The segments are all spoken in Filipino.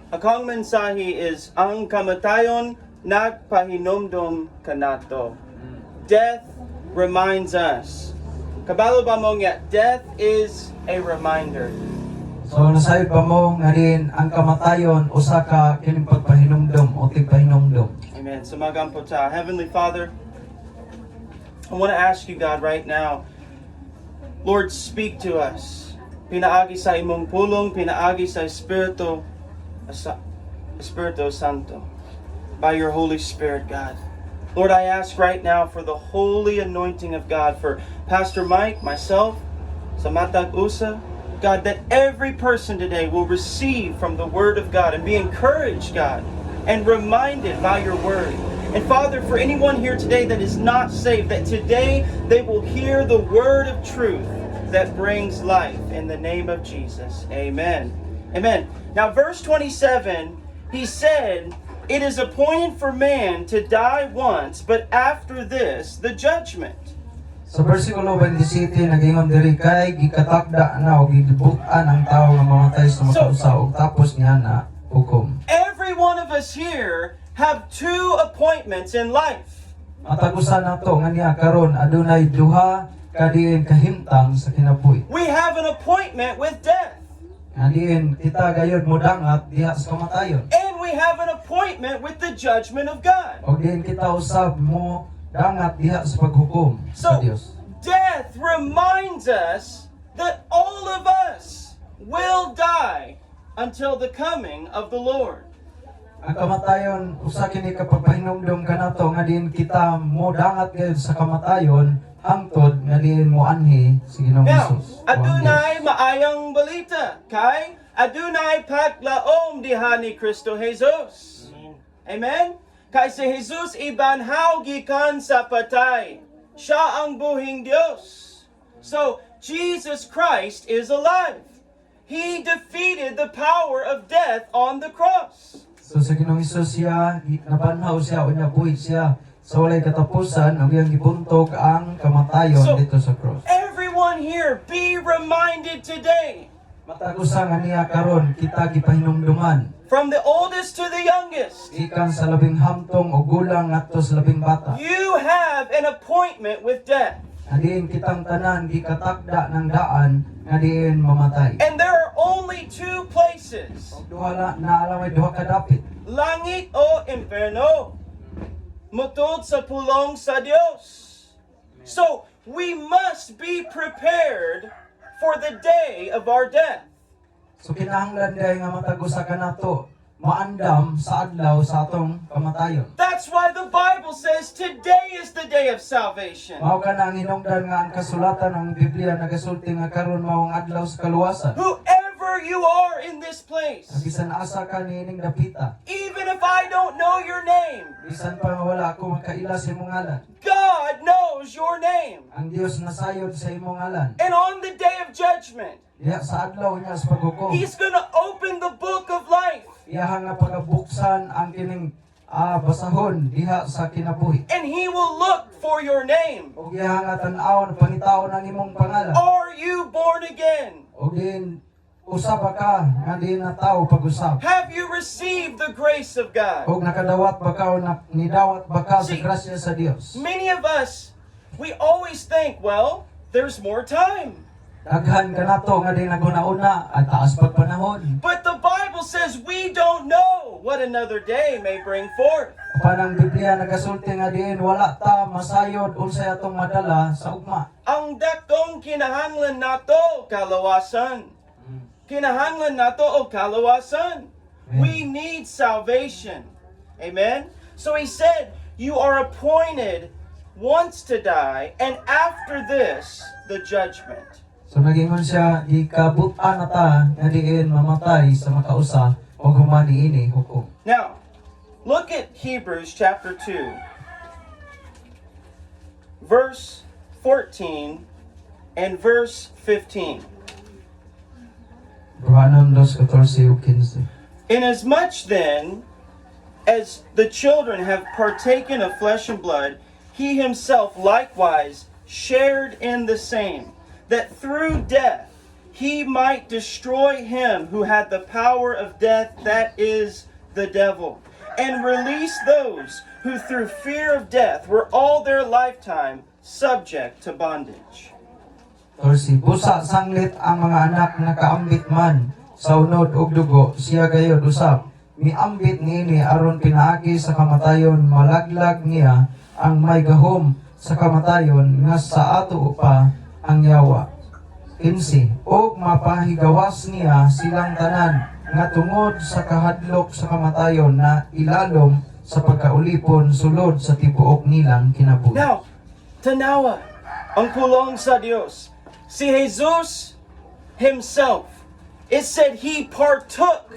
Akong mensahe is ang kamatayon nagpahinomdom kanato. Death reminds us. Kabalo ba mo nga, death is a reminder. So nasayod pa mo nga rin ang kamatayon usa ka kining pagpahinumdom o tigpahinumdom. Amen. Sumagan po ta. Heavenly Father, I want to ask you, God, right now, Lord, speak to us. Pinaagi sa imong pulong, pinaagi sa Espiritu Santo, by your Holy Spirit, God. Lord, I ask right now for the holy anointing of God for Pastor Mike, myself, sa Matag Usa, God, that every person today will receive from the Word of God and be encouraged, God, and reminded by your Word. And Father, for anyone here today that is not saved, that today they will hear the Word of truth that brings life in the name of Jesus. Amen. Amen. Now, verse 27, he said, "It is appointed for man to die once, but after this, the judgment." Sa versikulo 27 nagingon diri kay gikatakda na o gibutan ang tawo nga mamatay sa makausa ug tapos niya na hukom. Every one of us here have two appointments in life. Matagusan nato nga niya karon adunay duha ka diin kahimtang sa kinabuhi. We have an appointment with death, Nga diin kita gayud modangat diha sa kamatayon. and we have an appointment with the judgment of God. O diin kita usab mo dangat diha sa paghukom sa So, Dios. death reminds us that all of us will die until the coming of the Lord. Ang kamatayon usa kini kapagpahinumdom kanato nga diin kita mo dangat gayud sa kamatayon hangtod nga diin mo anhi sa Ginoong Now, Hesus. adunay maayang balita kay adunay paglaom diha ni Kristo Jesus. Amen? Kay si Jesus ibanhaw gikan sa patay. Siya ang buhing Diyos. So, Jesus Christ is alive. He defeated the power of death on the cross. So sa Ginoong Hesus siya nabanhaw siya unya buhi siya sa walay katapusan ug iyang gibuntog ang kamatayon So, dito sa cross. Everyone here, be reminded today, Matagusa nga niya karon kita gipahinumduman from the oldest to the youngest, ikan sa labing hamtong o gulang ngadto sa labing bata. you have an appointment with death. Adiin kitang tanan gikatakda ng daan nga diin mamatay. And there are only two places, Og duha na alamay duha ka dapit. langit o inferno, mutod sa pulong sa Diyos. So, we must be prepared for the day of our death. So kinahanglan day nga matagusa ka nato maandam sa adlaw sa atong kamatayon. That's why the Bible says today is the day of salvation. Mao ka na ang hinungdan nga ang kasulatan ng Biblia nagasulti nga karon mao ang adlaw sa kaluwasan. Whoever you are in this place, Bisan asa ka niining dapita. even if I don't know your name, Bisan pa nga wala ako makaila sa imong ngalan. God knows your name. Ang Dios nasayod sa imong ngalan. And on the day of judgment, Diya sa adlaw niya sa paghukom. He's going to open the book of life. Iyaha nga pagabuksan ang kining basahon diha sa kinabuhi. And He will look for your name. Og iyaha nga tan-awon pangitaon ang imong pangalan. Are you born again? Og din usab ka nga di na tawo pag-usab. Have you received the grace of God? Og nakadawat ba ka o nidawat ba ka sa See, grasya sa Dios. Many of us, we always think, well, there's more time. Daghan ka nato nga di naguna-una at taas pag panahon. But the Bible says we don't know what another day may bring forth. Panang Biblia nagasulti nga diin wala ta masayod unsay atong madala sa ugma. Ang dakong kinahanglan nato, kalawasan. Kinahanglan nato o kalawasan. We need salvation. Amen? So he said, you are appointed once to die, and after this, the judgment. So nagingon siya ikabutan na ta nga diin mamatay sa makausa o humani ini hukom. Now, look at Hebrews chapter 2, verse 14 and verse 15. Rohanon 2:14 ug 15. Inasmuch then as the children have partaken of flesh and blood, he himself likewise shared in the same, that through death he might destroy him who had the power of death, that is, the devil, and release those who through fear of death were all their lifetime subject to bondage. 14. Busa sanglit ang mga anak nakaambit man sa unod ug dugo, siya gayod usab miambit niini aron pinaagi sa kamatayon, malaglag niya ang may gahom sa kamatayon nga sa ato pa ang yawa. 15. Og mapahigawas niya silang tanan nga tungod sa kahadlok sa kamatayon na ilalom sa pagkaulipon sulod sa tibuok nilang kinabuhi. Now, tanawa ang pulong sa Dios. Si Jesus himself, it said he partook,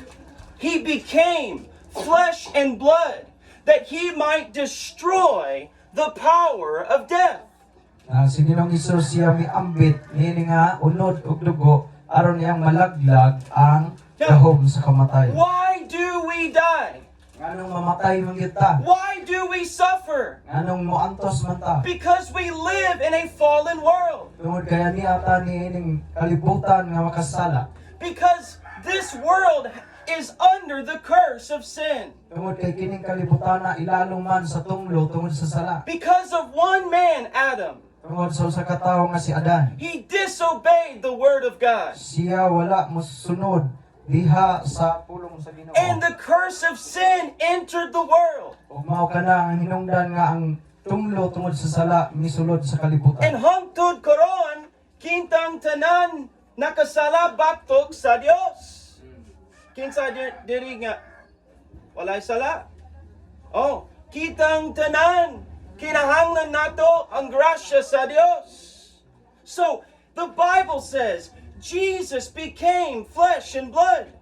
he became flesh and blood, that he might destroy the power of death. Si Ginoong Hesus siya miambit niini nga unod ug dugo aron iyang malaglag ang gahom sa kamatayon. Why do we die? Nganong mamatay man gyud ta? Why do we suffer? Nganong moantos man ta? Because we live in a fallen world. Tungod kaya niya ta niining kalibutan nga makasala. Because this world is under the curse of sin. Tungod kay kining kalibutan na ilalong man sa tunglo tungod sa sala. Because of one man, Adam, Tungod sa usa ka tawo nga si Adan. he disobeyed the word of God. Siya wala mosunod diha sa pulong sa Ginoo. And the curse of sin entered the world. Ug mao kana ang hinungdan nga ang tunglo tungod sa sala misulod sa kalibutan. And hangtod karon kintang tanan nakasala batok sa Dios. Kinsa diri nga walay sala? Oh, kitang tanan kinahanglan nato ang grasya sa Dios. So, the Bible says Jesus became flesh and blood.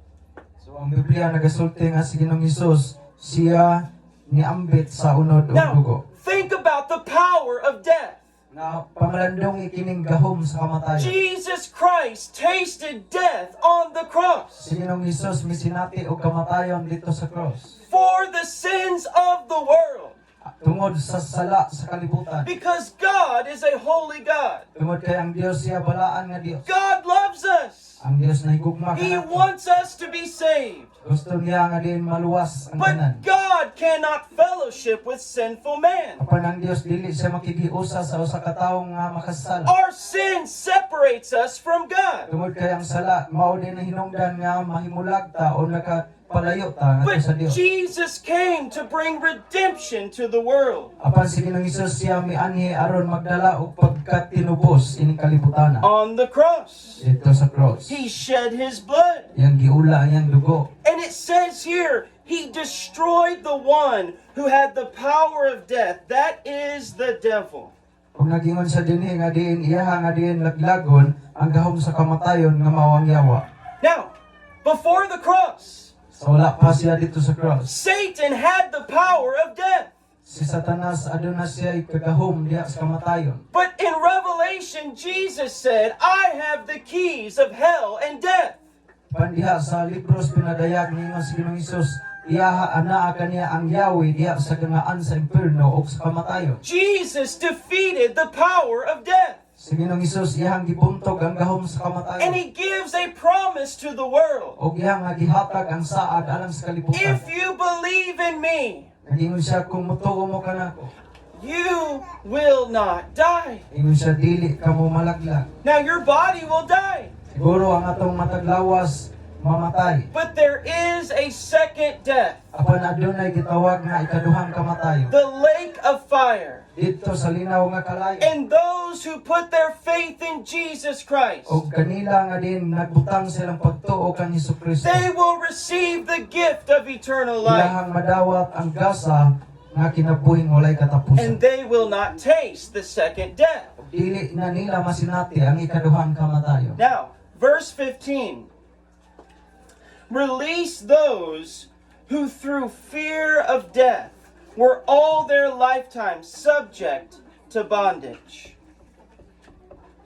So ang Biblia nagasulti nga si Ginoong Hesus siya niambit sa unod ug dugo. Now, think about the power of death. Na pamalandong ikining gahom sa kamatayon. Jesus Christ tasted death on the cross Si Ginoong Hesus misinati og kamatayon dito sa cross. for the sins of the world. Tungod sa sala sa kalibutan. Because God is a holy God. Tungod kay ang Dios siya balaan nga Dios. God loves us. Ang Dios na higugma He kanato. wants us to be saved. Gusto niya nga din maluwas ang tanan. But God cannot fellowship with sinful man. Apan ang Dios dili siya makigiusa sa usa ka tawo nga makasala. Our sin separates us from God. Tungod kay ang sala mao din na hinungdan nga mahimulag ta o nakapalayo ta ngadto sa But Dios. Jesus came to bring redemption to the world. Apan si Ginoong Hesus siya mianhi aron magdala og pagkatinubos ining kalibutan On the cross, dito sa cross. He shed His blood. Yang giula ang yang dugo. And it says here, He destroyed the one who had the power of death. That is the devil. Kung nagingon sa dinhi nga diin iyaha nga diin laglagon ang gahom sa kamatayon nga mao ang yawa. Now, before the cross, So wala pa siya dito sa cross. Satan had the power of death. Si Satanas aduna siya ikagahom diha sa kamatayon. But in Revelation, Jesus said, I have the keys of hell and death. Pandiha sa libros pinadayag ningon si Ginoong Hesus, iyaha anaa kaniya ang yawi diha sa gangaan sa impierno ug sa kamatayon. Jesus defeated the power of death. Si Ginoong Hesus iyang gibuntog ang gahom sa And kamatayon. He gives a promise to the world. Og iyang nga gihatag ang saad alang sa kalibutan. If you believe in me, Nagingon siya kung mutuo mo kanako. you will not die. Ingon siya dili ka mo malaglag. Now your body will die. Siguro ang atong mataglawas mamatay. But there is a second death. Apan adunay gitawag nga ikaduhang kamatayon. The lake of fire. Dito sa linaw nga kalayo. And those who put their faith in Jesus Christ, O kanila nga din nagbutang silang pagtuo kang Hesukristo. they will receive the gift of eternal life. Ilahang madawat ang gasa nga kinabuhing walay And katapusan. they will not taste the second death. Dili na nila masinati ang ikaduhang kamatayon. Now, verse 15. Release those who through fear of death were all their lifetime subject to bondage.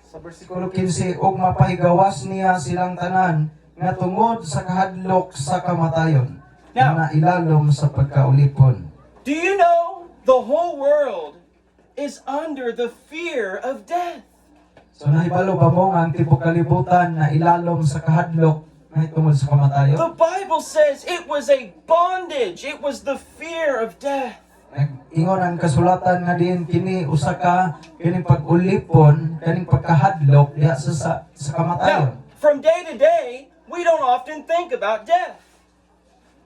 Sa bersikulo 15, og mapahigawas niya silang tanan nga tungod sa kahadlok sa kamatayon. Now- Na ilalom sa pagkaulipon. Do you know the whole world is under the fear of death? So nahibalo ba mo nga ang tibok kalibutan na ilalom sa kahadlok na tungod sa kamatayon? The Bible says it was a bondage. It was the fear of death. Ingon ang kasulatan nga din kini usa ka kining pag-ulipon kaning pagkahadlok diha sa kamatayon. Now, from day to day, we don't often think about death.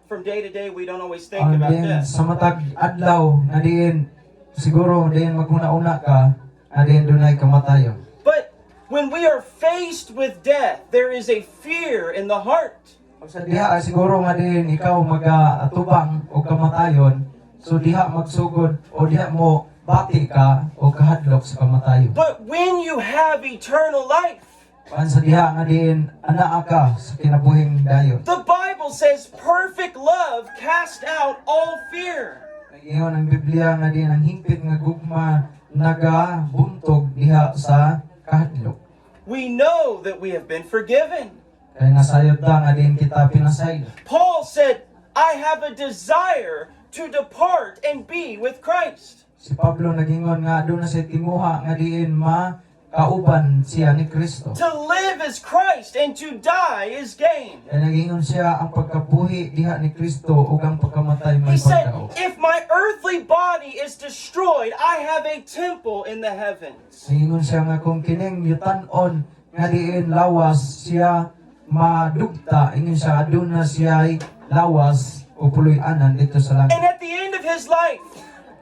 From day to day, we don't always think Ang about din death. sa matag adlaw na din siguro din maghuna-una ka na din dunay kamatayon. But when we are faced with death, there is a fear in the heart. Pag sa diha siguro nga din ikaw mag-atubang o kamatayon, so diha magsugod o diha mo bati ka o kahadlok sa kamatayon. But when you have eternal life, Paan sa diha nga din anaa ka sa kinabuhing dayon. the Bible says perfect love cast out all fear. Nag-ingon ang Biblia nga din ang hingpit nga gugma nagabuntog diha sa kahadlok. We know that we have been forgiven. Kaya nasayod ta nga din kita pinasaylo. Paul said, I have a desire to depart and be with Christ. Si Pablo nagingon nga doon na siya timuha nga diin makauban siya ni Kristo. To live is Christ and to die is gain. Kaya nagingon siya ang pagkabuhi diha ni Kristo ug ang pagkamatay He may said, pagdaog. if my earthly body is destroyed, I have a temple in the heavens. Nagingon siya nga kung kining yutan-on nga diin lawas siya madugta, ingon siya doon na siya lawas o puloy-anan dito sa langit. And at the end of his life,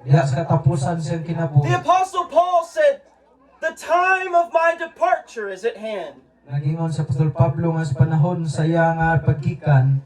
Diha sa katapusan siyang kinabuhi. the Apostle Paul said, the time of my departure is at hand. Nagingon sa Apostol Pablo nga sa panahon sa iya nga pagkikan,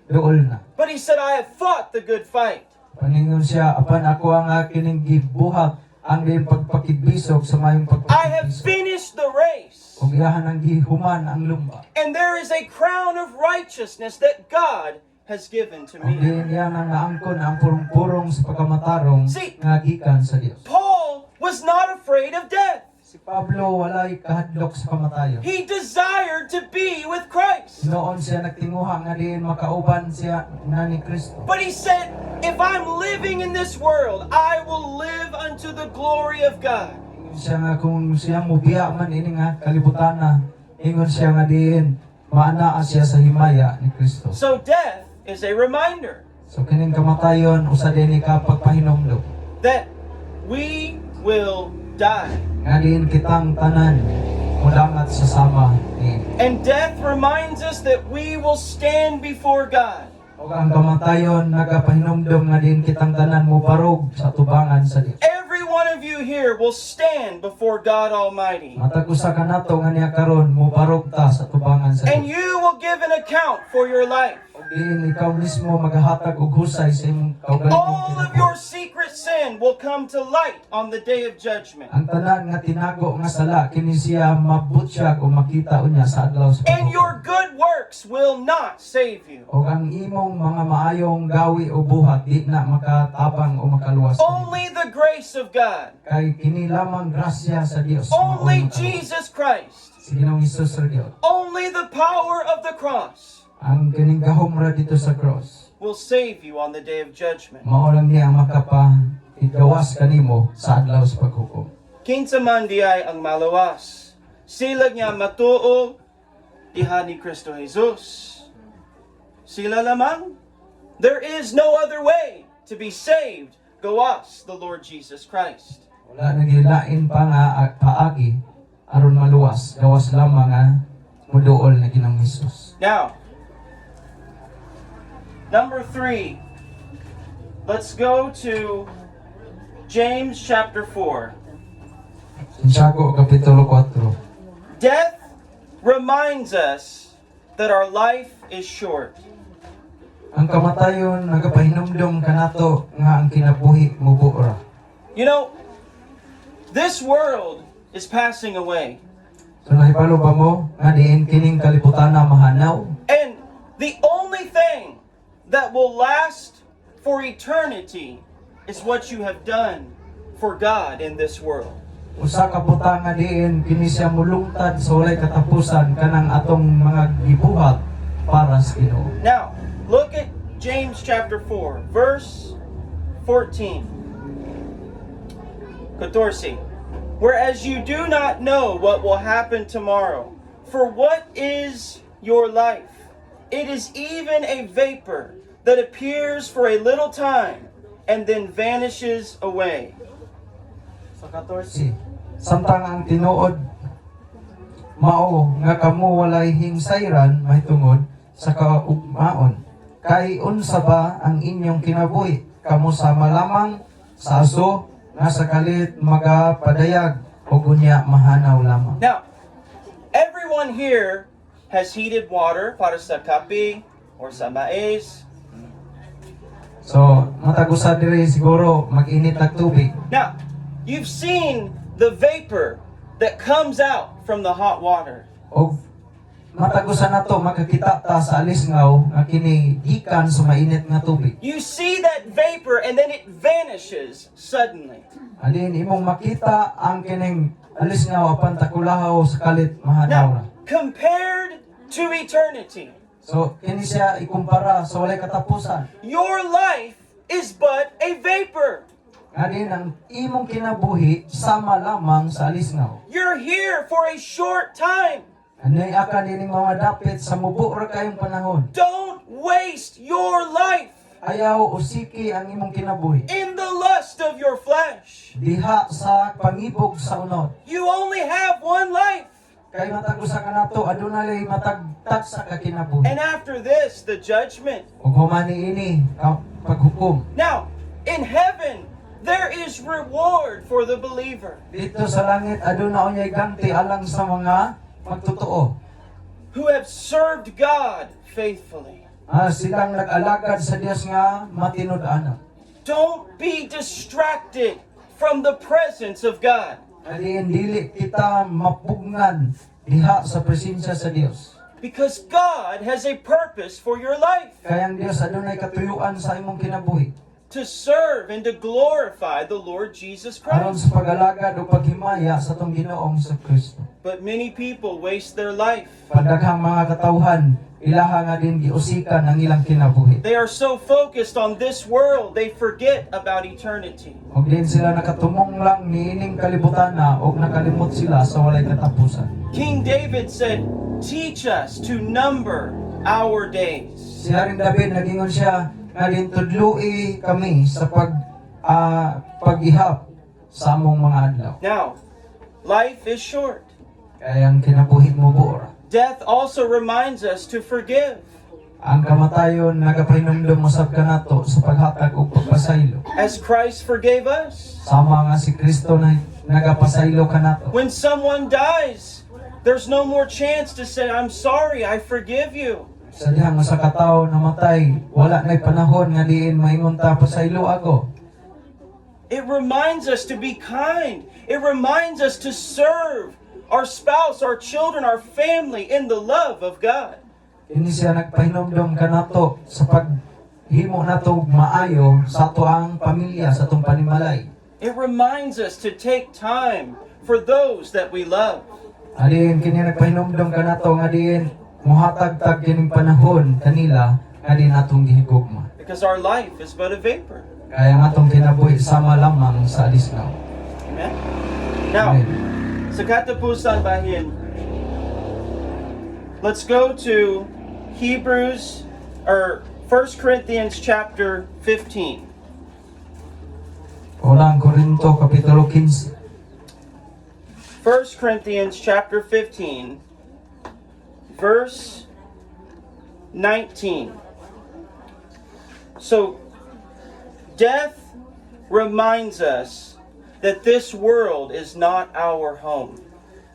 dool na. But he said, I have fought the good fight. Paningon siya, apan ako ang kining gibuhat ang din pagpakigbisog sa mayong I have pagpakigbisog. finished the race. Ug iyahan ang gihuman ang lumba. And there is a crown of righteousness that God has given to Ug me. diin iyan ang naangkon ang purong-purong sa pagkamatarong See, nga gikan sa Dios. Paul was not afraid of death. Si Pablo walay kahadlok sa kamatayon. He desired to be with Christ. Noon siya nagtinguha nga diin makauban siya na ni Kristo. But he said, if I'm living in this world, I will live unto the glory of God. Ingon siya nga kung siya mubiya man ini nga kalibutan na, ingon siya nga diin maanaa siya sa himaya ni Kristo. So death is a reminder So kining kamatayon usa din ka pagpahinomdom. that we will die. Nga din kitang tanan mulangat sa sama ni. And death reminds us that we will stand before God. O ang kamatayon nagapahinomdom nga din kitang tanan mo barog sa tubangan sa Dios. Every one of you here will stand before God Almighty. Matag usa ka nato nga niya karon mo barog ta sa tubangan sa And Dios. you will give an account for your life. O diin ikaw mismo magahatag og husay sa imong kaugalingong All of kinabuhi. your secret sin will come to light on the day of judgment. Ang tanan nga tinago nga sala kini siya mabutyag o makita unya sa adlaw sa And paghukom. your good works will not save you. O ang imong mga maayong gawi o buhat di na makatabang o makaluwas. Only the grace of God. Kay kini lamang grasya sa Dios. Only Maong makaluwas. Jesus Christ. Si Ginoong Hesus sa Dios. Only the power of the cross Ang kining gahumra dito sa cross. will save you on the day of judgment. Mao lang niya ang makapahigawas kanimo sa adlaw sa paghukom. Kinsa man di ay ang malawas. Sila nga matuo diha ni Kristo Jesus. Sila lamang. There is no other way to be saved gawas the Lord Jesus Christ. Wala nagilain pa nga paagi aron maluwas gawas lamang nga muduol na Ginoong Hesus. Now, number 3. Let's go to James chapter 4. Santiago kapitulo 4. Death reminds us that our life is short. Ang kamatayon nagapahinumdum kanato nga ang kinabuhi mubuora. You know, this world is passing away. So nahibalo ba mo nga diin kining kalibutan na mahanaw? And the only thing that will last for eternity is what you have done for God in this world. Usa ka butang nga diin kini siya mulungtad sa walay katapusan kanang atong mga gibuhat para sa Ginoo. Now, look at James chapter 4, verse 14. 14. Whereas you do not know what will happen tomorrow. For what is your life? It is even a vapor that appears for a little time and then vanishes away. Sa 14. Samtang ang tinuod mao nga kamo walay hingsayran mahitungod sa kaugmaon. Kay unsa ba ang inyong kinabuhi? Kamo sama lamang sa aso nga sa kalit magapadayag o gunya mahanaw lamang. Now, everyone here has heated water para sa kape or sa mais. So, matagusa diri siguro mag-init na tubig. Now, you've seen the vapor that comes out from the hot water. O matagusa na to makakita ta sa alisngaw nga kini gikan sa mainit nga tubig. You see that vapor and then it vanishes suddenly. Alin imong makita ang kining alisngaw apan takulahaw sa kalit mahanaw ra. Now, compared to eternity, So, kini siya ikumpara sa walay katapusan. your life is but a vapor. Nga din ang imong kinabuhi sama lamang sa alisngaw. You're here for a short time. Anay akan dining mga dapit sa mubo ra kayong panahon. Don't waste your life Ayaw o siki ang imong kinabuhi. in the lust of your flesh. Diha sa pangibog sa unod. You only have one life. Kay matag usa ka nato adunay matagtag sa kakinabuhi. And after this, the judgment. Ug humani ini paghukom. Now, in heaven, there is reward for the believer Dito sa langit aduna unyay ganti alang sa mga magtotoo. who have served God faithfully. Silang nag-alagad sa Dios nga matinud-anon. Don't be distracted from the presence of God. Aliin dili kita mapugnan diha sa presensya sa Dios. Because God has a purpose for your life. Kaya ang Dios adunay katuyuan sa imong kinabuhi. To serve and to glorify the Lord Jesus Aron Christ. sa pag-alagad o paghimaya sa tong Ginoong sa Kristo. But many people waste their life. Padaghang mga katawhan ilaha nga din giusikan ang ilang kinabuhi. They are so focused on this world, they forget about eternity. Og din sila nakatumong lang niining kalibutan na og nakalimot sila sa walay katapusan. King David said, "Teach us to number our days." Si Haring David nagingon siya nga tudloi kami sa pag-ihap sa among mga adlaw. Now, life is short. Kaya ang kinabuhi mo buora. Death also reminds us to forgive. Ang kamatayon nagapahinumdum usab kanato sa paghatag og pagpasaylo. As Christ forgave us. Sama nga si Kristo na nagapasaylo kanato. When someone dies, there's no more chance to say, "I'm sorry, I forgive you." Sa dihang sa katawo namatay, wala na'y panahon nga diin maingon ta pasaylo ako. It reminds us to be kind. It reminds us to serve our spouse, our children, our family in the love of God. Kini siya nagpahinumdum kanato sa paghimo nato og maayo sa ato ang pamilya sa atong panimalay. It reminds us to take time for those that we love. Alin kini nagpahinumdum kanato nga diin muhatag-tag kining panahon kanila nga din atong gihigugma. Because our life is but a vapor. Kaya ang atong kinabuhi sama lamang sa alisngaw. Amen? Now, Amen. sa katapusan bahin, let's go to Hebrews, or 1 Corinthians chapter 15. Unang Korinto kapitulo 15. 1 Corinthians chapter 15, verse 19. So, death reminds us that this world is not our home.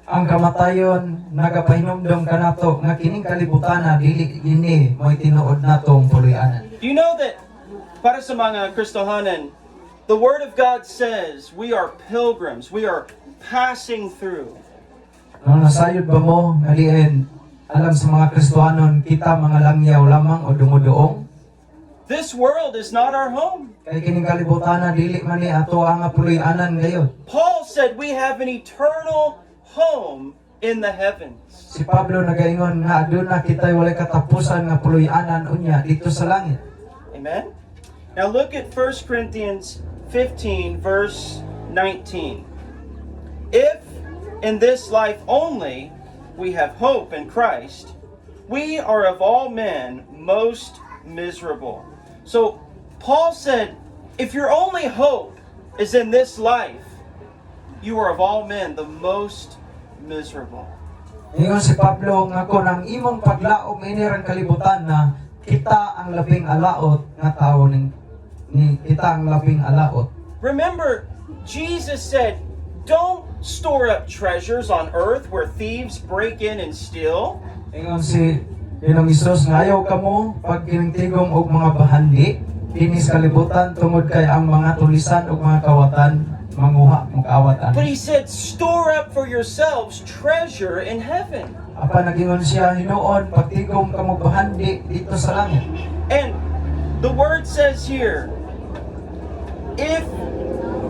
Ang kamatayon nagapahinumdum kanato nga kining kalibutan na dili kini mo'y tinuod natong puloy-anan. Do you know that para sa mga Kristohanan, the Word of God says we are pilgrims, we are passing through. No, nasayod ba mo nga diin alam sa mga Kristohanon kita mga langyaw lamang o dumuduong? This world is not our home. Kay kining kalibutan na dili man ni ato ang puloy-anan gayon. Paul said we have an eternal home in the heavens. Si Pablo nagaingon nga aduna kitay walay katapusan nga puloy-anan unya dito sa langit. Amen? Now look at 1 Corinthians 15, verse 19. If in this life only we have hope in Christ, we are of all men most miserable. So Paul said, if your only hope is in this life, you are of all men the most miserable. Ingon si Pablo nga kung ang imong paglaom inirang kalibutan na kita ang labing alaot nga tao ni kita ang labing alaot. Remember, Jesus said, don't store up treasures on earth where thieves break in and steal. Ingon si Ginoong Hesus nga ayaw kamo pag kiningtigom og mga bahandi dinis kalibutan tungod kay ang mga tulisan ug mga kawatan manguha mag-awat But ani. he said, store up for yourselves treasure in heaven. Apa nagingon siya hinuon pagtigom kamo bahandi dito sa langit. And the word says here, if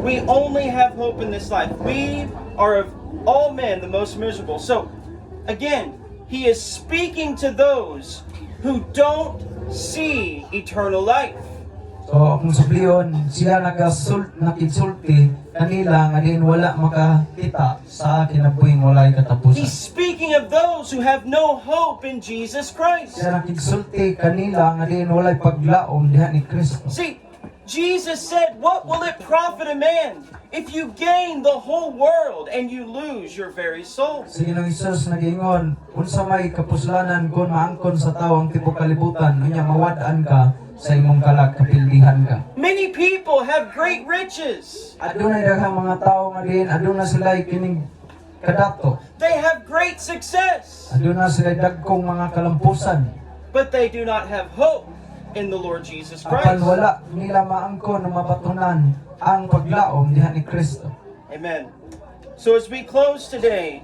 we only have hope in this life, we are of all men the most miserable. So, again, he is speaking to those who don't see eternal life. So kung subliyon siya nakitsulti kanila nga din wala makakita sa kinabuhing walay He's katapusan. speaking of those who have no hope in Jesus Christ. Siya nakitsulti kanila nga din walay paglaom diha ni Kristo. See, Jesus said, what will it profit a man if you gain the whole world and you lose your very soul? Sa Ginoong Hesus nagingon, unsa may kapuslanan kung maangkon sa tawo ang tibok kalibutan, unya mawad-an ka sa imong kalag kapildihan ka. Many people have great riches. Adunay daghang mga tawo nga din aduna sila kining kadato. They have great success, Aduna sila dagkong mga kalampusan. but they do not have hope in the Lord Jesus Apan Christ. wala nila maangkon na mabatunan ang paglaom diha ni Kristo. Amen. So as we close today,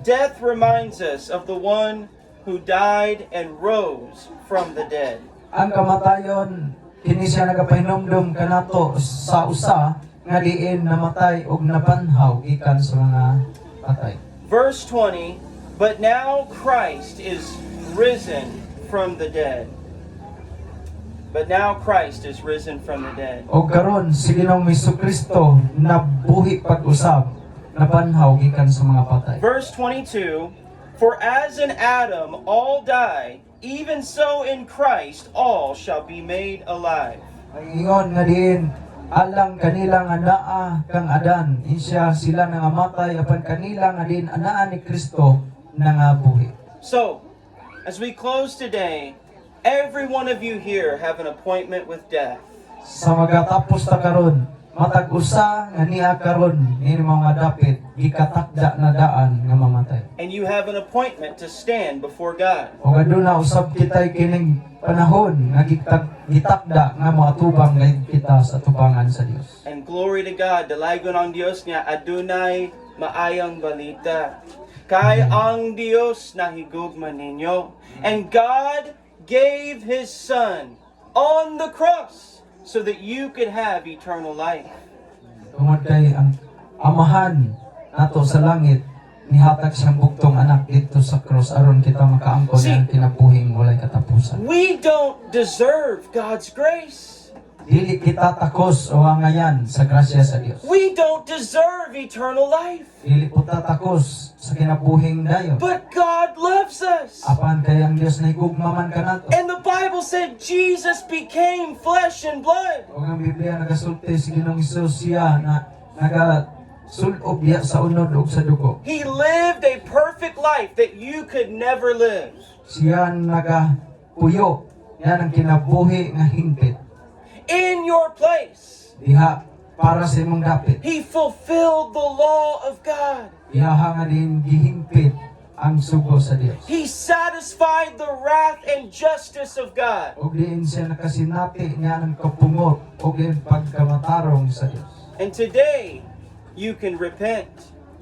death reminds us of the one who died and rose from the dead. Ang kamatayon kini siya nagapahinomdom kanato sa usa nga diin namatay ug nabanhaw gikan sa mga patay. Verse 20, but now Christ is risen from the dead. But now Christ is risen from the dead. O karon si Ginoong Jesucristo nabuhi pag-usab, nabanhaw gikan sa mga patay. Verse 22, for as in Adam all die, even so in Christ all shall be made alive. Ang ingon nga diin alang kanila nga naa kang Adan, insya sila nangamatay apan kanila nga din anaa ni Kristo nangabuhi. So, as we close today, every one of you here have an appointment with death. Sa magatapos ta karon, matag usa nga niya karon ni mga dapit gikatakda na daan nga mamatay. And you have an appointment to stand before God. O aduna usab kitay kining panahon nga gitakda nga moatubang gayud kita sa tubangan sa Dios. And glory to God, dalagon ang Diyos nga adunay maayang balita. Kay ang Diyos nahigugma ninyo. And God gave His Son on the cross so that you could have eternal life. Tungod kay ang amahan nato sa langit nihatag siyang buktong anak dito sa cross aron kita makaangkon ang kinabuhing walay katapusan. We don't deserve God's grace. Dili kita takos o hangayan sa grasya sa Dios. We don't deserve eternal life. Dili po ta takos sa kinabuhing dayon. But God loves us. Apan kay ang Dios nahigugmaman kanato. And the Bible said Jesus became flesh and blood. O ang Biblia nagasulti si Ginoong Hesus siya na nagasulob diya sa unod ug sa dugo. He lived a perfect life that you could never live. Siya nagapuyo yan ang kinabuhi nga hingpit In your place. diha para sa imong dapit. He fulfilled the law of God. Iyaha nga din gihingpit ang sugo sa Dios. He satisfied the wrath and justice of God. Og diin siya nakasinati niya ng kapungot og diin pagkamatarong sa Dios. And today, you can repent.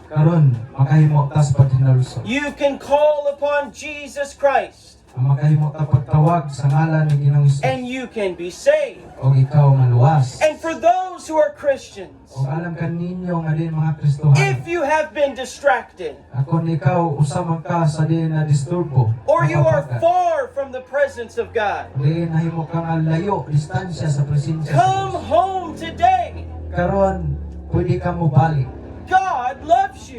Karon makahimo tas paghinulsol. You can call upon Jesus Christ. Ang makahimo ta pagtawag sa ngalan ni Ginoong Hesus. And you can be saved. Og ikaw nga luwas. And for those who are Christians, Og alam ka ninyo nga din mga Kristohan. if you have been distracted, Kung ikaw usama ka sa din na disturbo. or you are mapapagat, far from the presence of God, Diin nahimo ka nga layo, distansya sa presensya sa come Dios. home today. Karon pwede ka mo balik. God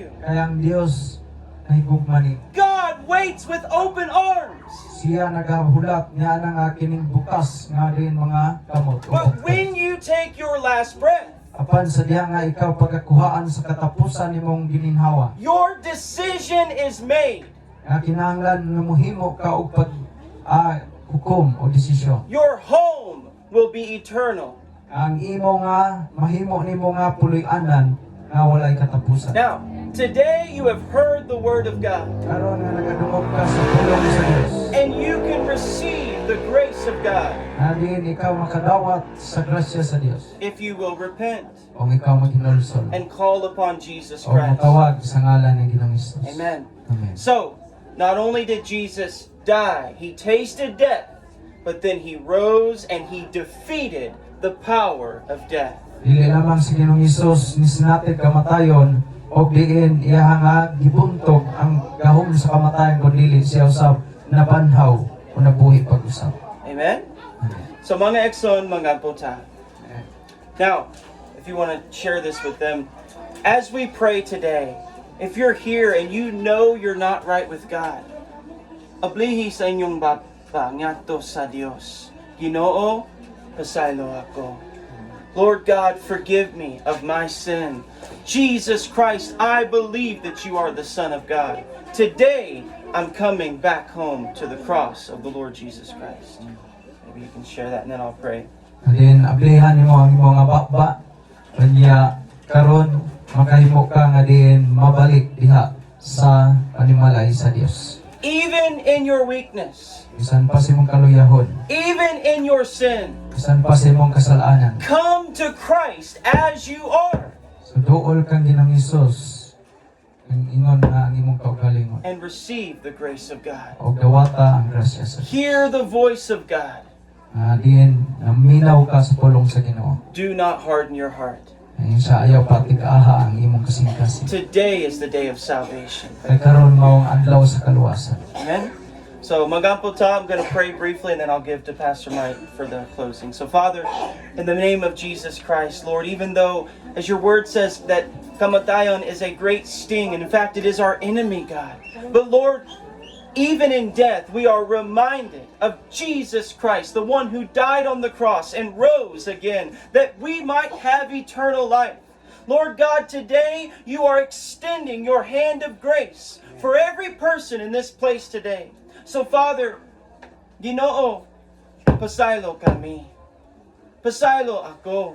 you. Kaya ang Dios nahigugma ni. God waits with open arms. Siya nagahulat nga nang kining bukas nga din mga kamot. But when you take your last breath, Apan sa diha nga ikaw pagkakuhaan sa katapusan nimong gininhawa. your decision is made. Nga kinahanglan nga mohimo ka og pag hukom o desisyon. Your home will be eternal. Ang imo nga mahimo nimo nga puloy-anan nga walay katapusan. Now, today you have heard the word of God, Karon nga nagadungog ka sa pulong sa Dios. and you can receive the grace of God Nga din ikaw makadawat sa grasya sa Dios. if you will repent O ikaw maghinulsol. and call upon Jesus O Christ. matawag sa ngalan ng Ginoong Hesus. Amen. Amen. So, not only did Jesus die, he tasted death, but then he rose and he defeated the power of death. Dili lamang si Ginoong Hesus nisinatid kamatayon o diin iya nga gibuntog ang gahom sa kamatayon kundi siya usab nabanhaw o nabuhi pag-usab. Amen? Amen. So, mga ekson, mga puta. Now, if you want to share this with them, as we pray today, if you're here and you know you're not right with God, ablihi sa inyong baba ngadto sa Dios. Ginoo, pasaylo ako. Lord God, forgive me of my sin. Jesus Christ, I believe that you are the Son of God. Today, I'm coming back home to the cross of the Lord Jesus Christ. Maybe you can share that and then I'll pray. And then ablihan nimo ang imong nga baba kanya karon makahimo ka nga din mabalik diha sa panimalay sa Dios. Even in your weakness, Bisan pa sa imong kaluyahon, even in your sin, bisan pa sa imong kasalanan, come to Christ as you are so duol kang Ginoong Hesus ang ingon na ang imong kaugalingon. and receive the grace of God. O dawata ang grasya sa Dios. Hear the voice of God. Diin naminaw ka sa pulong sa Ginoo. Do not harden your heart. Ayun sa ayaw patig-aha ang imong kasing-kasing. Today is the day of salvation. Kay karon mao ang adlaw sa kaluwasan. Amen? So, Magampota, I'm going to pray briefly and then I'll give to Pastor Mike for the closing. So, Father, in the name of Jesus Christ, Lord, even though, as your word says, that kamatayon is a great sting, and in fact, it is our enemy, God. But, Lord, even in death, we are reminded of Jesus Christ, the one who died on the cross and rose again, that we might have eternal life. Lord God, today you are extending your hand of grace for every person in this place today. So, Father, Ginoo, pasaylo kami. Pasaylo ako.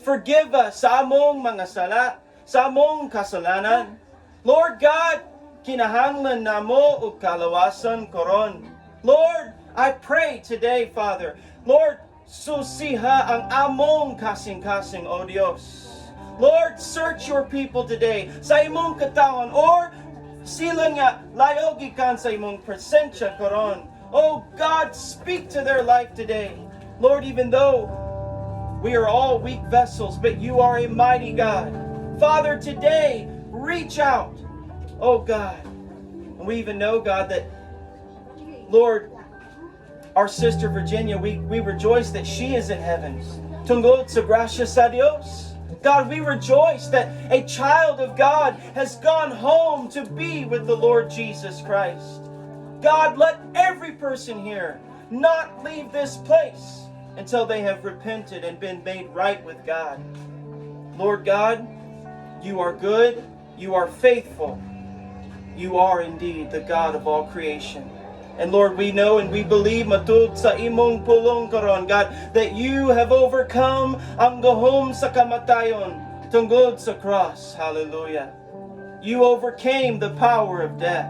Forgive us sa among mga sala, sa among kasalanan. Lord God, kinahanglan namo og kalawasan koron. Lord, I pray today, Father, Lord, susiha ang among kasing-kasing, O Dios. Lord, search your people today sa imong katawan or sila nga layo gikan sa imong presensya karon. Oh God, speak to their life today. Lord, even though we are all weak vessels, but you are a mighty God. Father, today, reach out. Oh God. And we even know, God, that, Lord, our sister Virginia, we rejoice that she is in heaven. Tungod sa grasya sa Dios. God, we rejoice that a child of God has gone home to be with the Lord Jesus Christ. God, let every person here not leave this place until they have repented and been made right with God. Lord God, you are good, you are faithful, you are indeed the God of all creation. And Lord, we know and we believe matud sa imong pulong karon, God, that you have overcome ang gahom sa kamatayon tungod sa cross. Hallelujah. You overcame the power of death.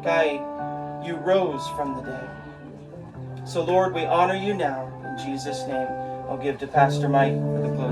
Kay you rose from the dead. So Lord, we honor you now in Jesus' name. I'll give to Pastor Mike for the closing.